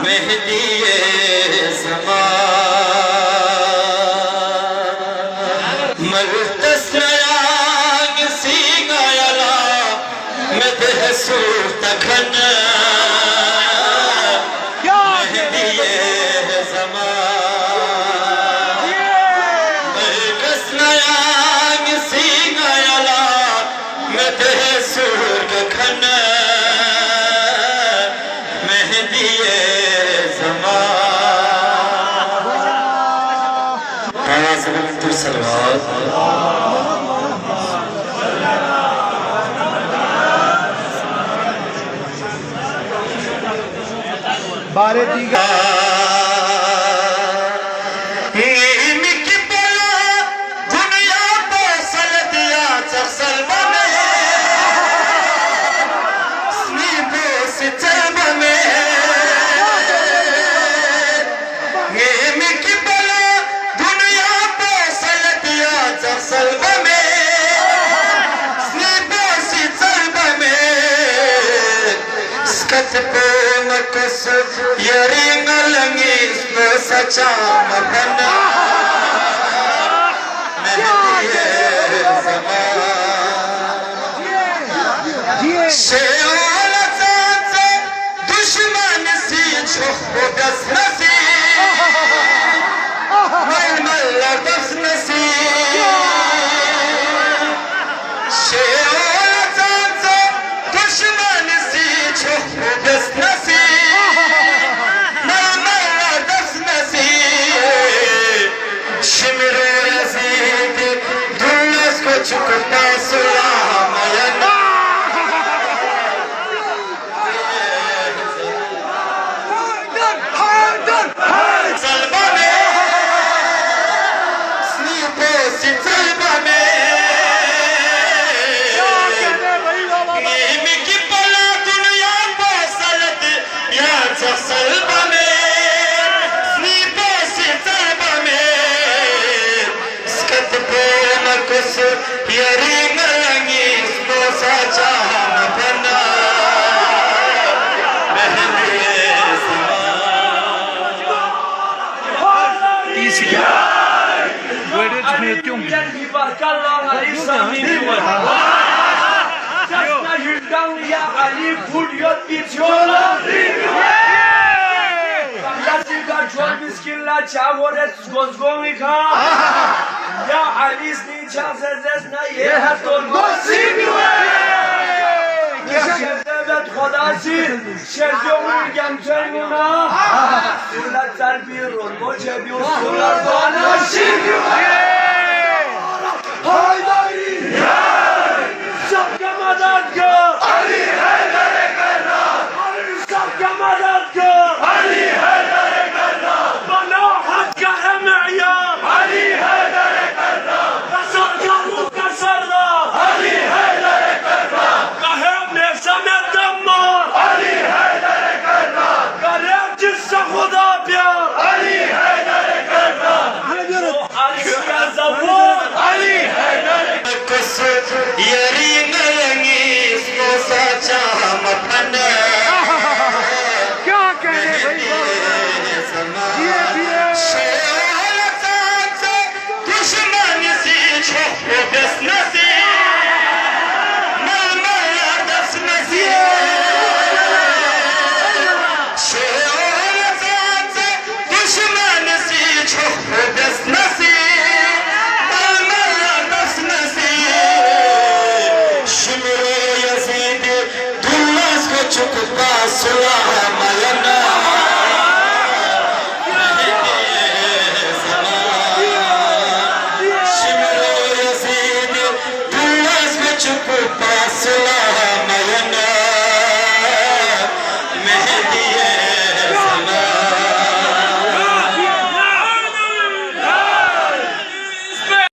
मेहदी ज़मान मर्तस्याग सीगायला मदहसूर तखन मेहदी ज़मान मर्तस्याग सीगायला मदहसूर तखन बारे दीगा दुनिया पे सल दिया चल बने से चल बने दुनिया पे सल दिया चल बने से चल बने स्कत पे मकस यरिंग लंगिस में सचा मपना मेहदी ज़मान शेओल चाचा दुश्मन सी छोड़ दस नसी मल दस नसी शेओल चाचा दुश्मन सी छोड़ दस नसी चुकता सुलाम सलबा में स्नीपो सी सलबा में की पला दुनिया को सलत या सलबा में स्नीपो सी सलबा में स्कत पे मकुस यरिंग लंगिस में सचा मपना मेहदी Haydari! Şapkamadan gör!